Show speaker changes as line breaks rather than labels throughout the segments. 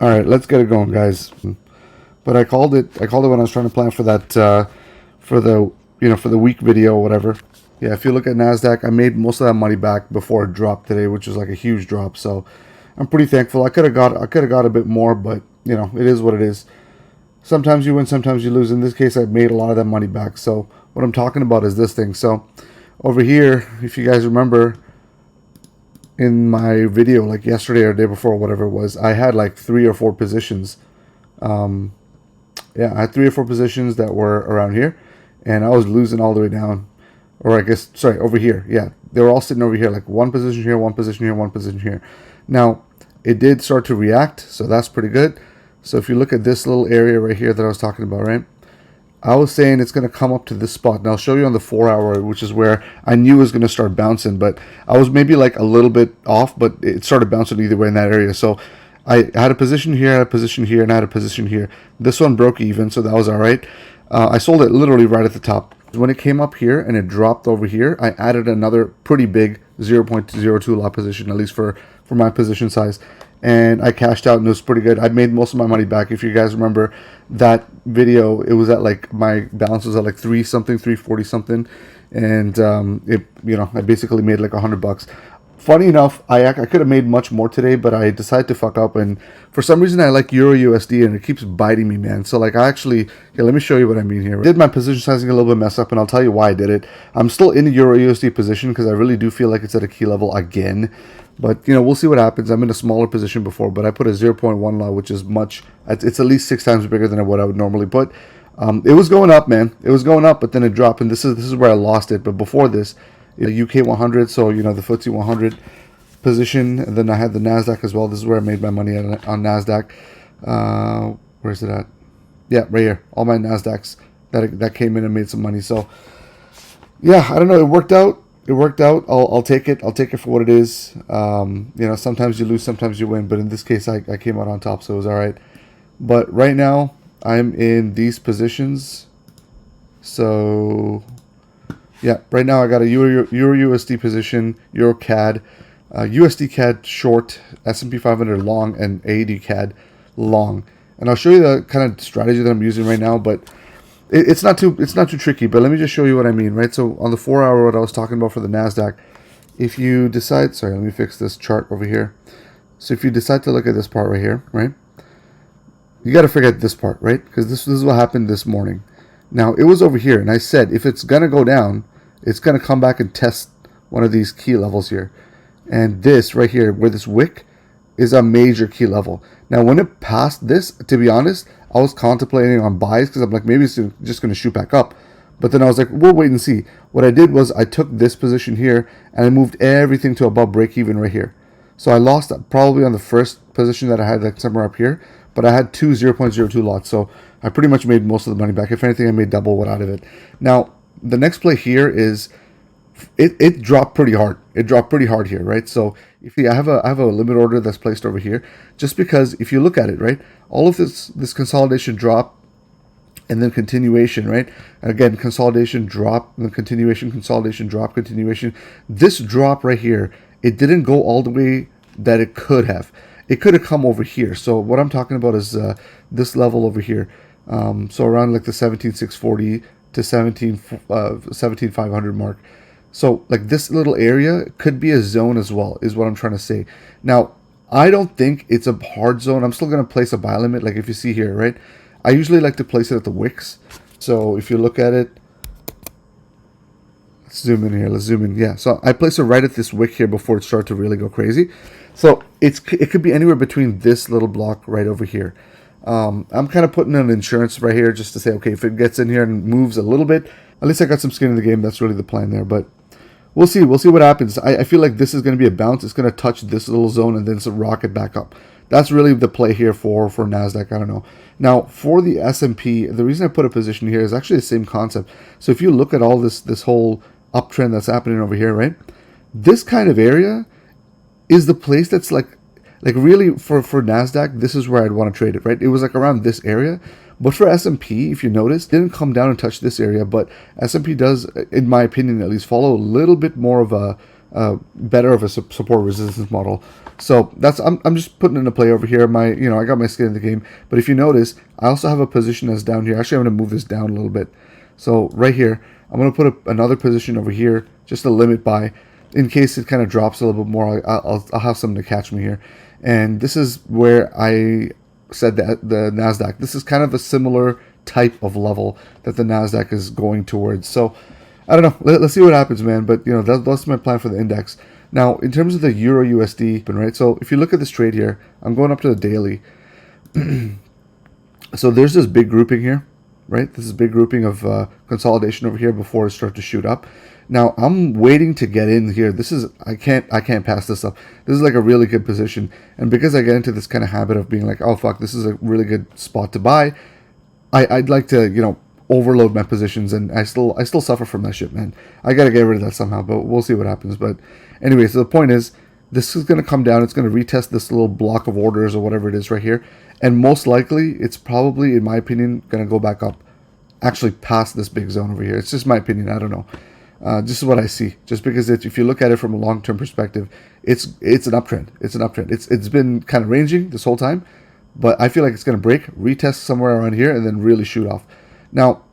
All right, let's get it going, guys. But I called it. I called it when I was trying to plan for that, for the for the week video or whatever. Yeah, if you look at Nasdaq, I made most of that money back before it dropped today, which was like a huge drop. So I'm pretty thankful. I could have got a bit more, but it is what it is. Sometimes you win, sometimes you lose. In this case, I made a lot of that money back. So what I'm talking about is this thing. So over here, if you guys remember, in my video like yesterday or the day before, whatever it was, I had like 3 or 4 positions. Yeah, I had 3 or 4 positions that were around here, and I was losing all the way down, or I guess, sorry, over here. Yeah, they were all sitting over here, like one position here, one position here, one position here. Now it did start to react, so that's pretty good. So if you look at this little area right here that I was talking about, right, I was saying it's going to come up to this spot, and I'll show you on the 4-hour, which is where I knew it was going to start bouncing, but I was maybe like a little bit off, but it started bouncing either way in that area. So I had a position here, I had a position here, and I had a position here. This one broke even, so that was all right. I sold it literally right at the top. When it came up here and it dropped over here, I added another pretty big 0.02 lot position, at least for my position size. And I cashed out, and it was pretty good. I made most of my money back. If you guys remember that video, it was at like, my balance was at like 3 something, 340 something, and I basically made like $100. Funny enough, I could have made much more today, but I decided to fuck up, and for some reason I like Euro USD, and it keeps biting me, man. So like, I actually, let me show you what I mean here. I did my position sizing a little bit mess up, and I'll tell you why I did it. I'm still in the Euro USD position because I really do feel like it's at a key level again. But we'll see what happens. I'm in a smaller position before, but I put a 0.1 lot, which is much. It's at least 6 times bigger than what I would normally put. It was going up, man. It was going up, but then it dropped, and this is where I lost it. But before this, the UK 100, so the FTSE 100 position, and then I had the Nasdaq as well. This is where I made my money on Nasdaq. Where's it at? Yeah, right here. All my Nasdaqs that came in and made some money. So yeah, I don't know. It worked out. It worked out. I'll take it. I'll take it for what it is. Sometimes you lose, sometimes you win. But in this case, I came out on top, so it was all right. But right now, I'm in these positions. So yeah, right now I got a Euro USD position, Euro CAD, USD CAD short, S&P 500 long, and AUD CAD long. And I'll show you the kind of strategy that I'm using right now, but it's not too tricky. But let me just show you what I mean, right? So on the 4-hour, what I was talking about for the Nasdaq, if you decide, sorry, let me fix this chart over here. So if you decide to look at this part right here, right, you got to forget this part, right? Because this is what happened this morning. Now it was over here, and I said if it's gonna go down, it's gonna come back and test one of these key levels here. And this right here, where this wick is a major key level. Now, when it passed this, to be honest, I was contemplating on buys because I'm like, maybe it's just going to shoot back up. But then I was like, we'll wait and see. What I did was I took this position here and I moved everything to above break even right here. So I lost probably on the first position that I had, like somewhere up here, but I had two 0.02 lots. So I pretty much made most of the money back. If anything, I made double what out of it. Now, the next play here is it dropped pretty hard. It dropped pretty hard here, right? So if I have a limit order that's placed over here, just because if you look at it, right, all of this consolidation drop and then continuation, right? And again, consolidation drop, and then continuation, consolidation drop, continuation. This drop right here, it didn't go all the way that it could have. It could have come over here. So what I'm talking about is this level over here. So around like the 17,640 to 17,500 mark. So like this little area could be a zone as well, is what I'm trying to say. Now, I don't think it's a hard zone. I'm still going to place a buy limit. Like if you see here, right? I usually like to place it at the wicks. So if you look at it, let's zoom in here. Let's zoom in. Yeah. So I place it right at this wick here before it starts to really go crazy. So it could be anywhere between this little block right over here. I'm kind of putting an insurance right here just to say, okay, if it gets in here and moves a little bit, at least I got some skin in the game. That's really the plan there. But we'll see. We'll see what happens. I feel like this is going to be a bounce. It's going to touch this little zone and then it's a rocket back up. That's really the play here for Nasdaq. I don't know. Now for the S&P, the reason I put a position here is actually the same concept. So if you look at all this whole uptrend that's happening over here, right? This kind of area is the place that's like really for Nasdaq. This is where I'd want to trade it, right? It was like around this area. But for S&P, if you notice, didn't come down and touch this area, but S&P does, in my opinion at least, follow a little bit more of a better of a support resistance model. So that's I'm just putting in a play over here. I got my skin in the game. But if you notice, I also have a position that's down here. Actually, I'm going to move this down a little bit. So right here, I'm going to put another position over here, just a limit buy, in case it kind of drops a little bit more. I'll have something to catch me here. And this is where I said that the Nasdaq. This is kind of a similar type of level that the Nasdaq is going towards. So I don't know. Let's see what happens, man. But that's my plan for the index. Now, in terms of the Euro USD, right? So if you look at this trade here, I'm going up to the daily. So there's this big grouping here, right? This is a big grouping of consolidation over here before it starts to shoot up. Now I'm waiting to get in here. I can't pass this up. This is like a really good position, and because I get into this kind of habit of being like, oh fuck, this is a really good spot to buy, I'd like to overload my positions, and I still suffer from that shit, man. I gotta get rid of that somehow, but we'll see what happens. But anyway, so the point is, this is gonna come down. It's gonna retest this little block of orders or whatever it is right here, and most likely it's probably, in my opinion, gonna go back up, actually past this big zone over here. It's just my opinion. I don't know. This is what I see. Just because if you look at it from a long-term perspective, it's an uptrend. It's an uptrend. It's been kind of ranging this whole time, but I feel like it's going to break, retest somewhere around here, and then really shoot off. Now,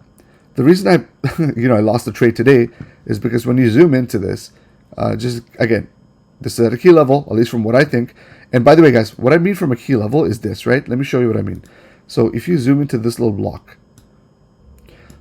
the reason I lost the trade today is because when you zoom into this, just again, this is at a key level, at least from what I think. And by the way, guys, what I mean from a key level is this, right? Let me show you what I mean. So if you zoom into this little block,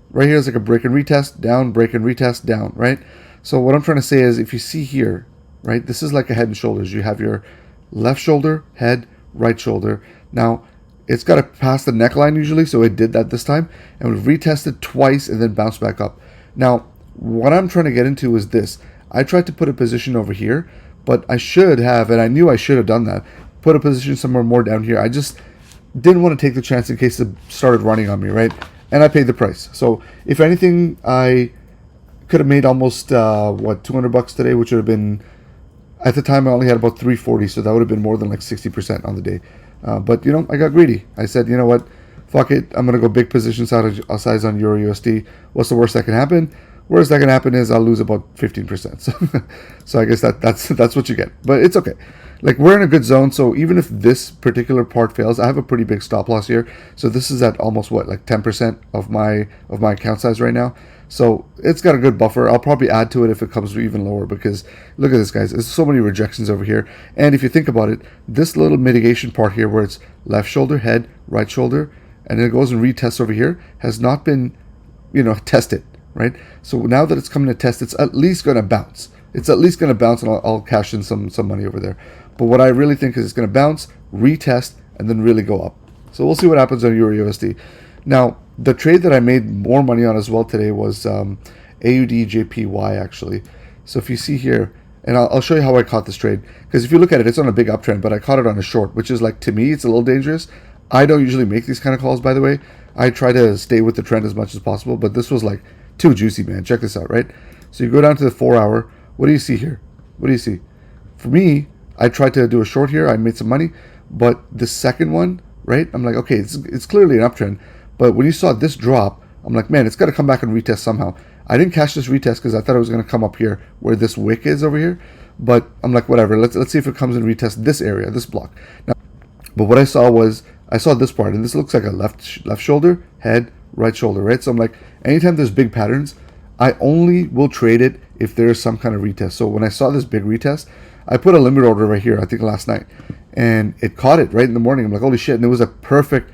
right here is like a break and retest, down, break and retest, down, right? So what I'm trying to say is, if you see here, right, this is like a head and shoulders. You have your left shoulder, head, right shoulder. Now, it's got to pass the neckline usually, so it did that this time, and we retested twice and then bounced back up. Now, what I'm trying to get into is this. I tried to put a position over here, but I should have, and I knew I should have done that, put a position somewhere more down here. I just didn't want to take the chance in case it started running on me, right? And I paid the price. So if anything, I could have made almost $200 today, which would have been, at the time I only had about 340, so that would have been more than like 60% on the day. But I got greedy. I said, you know what, fuck it, I'm gonna go big position size on Euro USD. What's the worst that can happen? Worst that can happen is I'll lose about 15%. So I guess that's what you get. But it's okay. Like, we're in a good zone, so even if this particular part fails, I have a pretty big stop loss here. So this is at almost like 10% of my account size right now. So it's got a good buffer. I'll probably add to it if it comes even lower, because look at this, guys. There's so many rejections over here. And if you think about it, this little mitigation part here where it's left shoulder, head, right shoulder, and then it goes and retests over here has not been, tested, right? So now that it's coming to test, it's at least going to bounce. It's at least going to bounce, and I'll cash in some money over there. But what I really think is it's going to bounce, retest, and then really go up. So we'll see what happens on Euro USD. Now, the trade that I made more money on as well today was AUDJPY, actually. So if you see here, and I'll show you how I caught this trade. Because if you look at it, it's on a big uptrend, but I caught it on a short, which is like, to me, it's a little dangerous. I don't usually make these kind of calls, by the way. I try to stay with the trend as much as possible, but this was like too juicy, man. Check this out, right? So you go down to the 4 hour. What do you see here? What do you see? For me, I tried to do a short here. I made some money, but the second one, right? I'm like, okay, it's clearly an uptrend. But when you saw this drop, I'm like, man, it's got to come back and retest somehow. I didn't catch this retest because I thought it was going to come up here where this wick is over here. But I'm like, whatever. Let's see if it comes and retests this area, this block. Now, but what I saw was, I saw this part, and this looks like a left shoulder, head, right shoulder, right? So I'm like, anytime there's big patterns, I only will trade it if there is some kind of retest. So when I saw this big retest, I put a limit order right here, I think last night, and it caught it right in the morning. I'm like, holy shit. And it was a perfect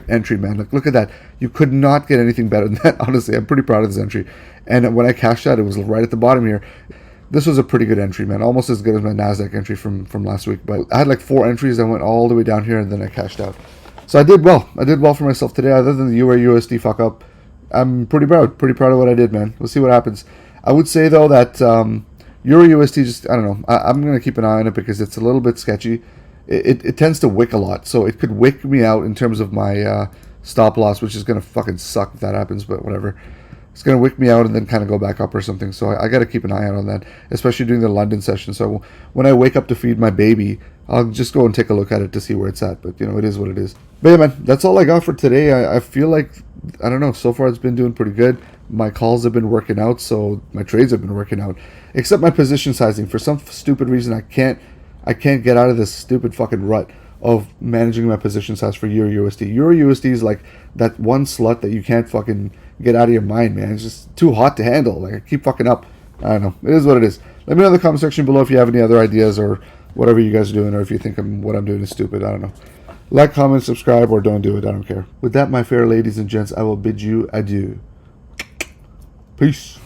entry, man. Like, look at that. You could not get anything better than that. Honestly, I'm pretty proud of this entry. And when I cashed out, it was right at the bottom here. This was a pretty good entry, man. Almost as good as my Nasdaq entry from last week. But I had like 4 entries that went all the way down here, and then I cashed out. So I did well. I did well for myself today. Other than the Euro USD fuck up, I'm pretty proud of what I did, man. We'll see what happens. I would say, though, that Euro USD, just, I don't know. I'm going to keep an eye on it because it's a little bit sketchy. It tends to wick a lot. So it could wick me out in terms of my stop loss, which is going to fucking suck if that happens, but whatever. It's going to wick me out and then kind of go back up or something. So I got to keep an eye out on that, especially during the London session. So when I wake up to feed my baby, I'll just go and take a look at it to see where it's at. But, it is what it is. But yeah, man, that's all I got for today. I feel like I don't know. So far, it's been doing pretty good. My calls have been working out, so my trades have been working out. Except my position sizing. For some stupid reason, I can't get out of this stupid fucking rut of managing my position size for Euro USD. Euro USD is like that one slut that you can't fucking get out of your mind, man. It's just too hot to handle. Like, I keep fucking up. I don't know. It is what it is. Let me know in the comment section below if you have any other ideas or whatever you guys are doing, or if you think what I'm doing is stupid. I don't know. Like, comment, subscribe, or don't do it. I don't care. With that, my fair ladies and gents, I will bid you adieu. Peace.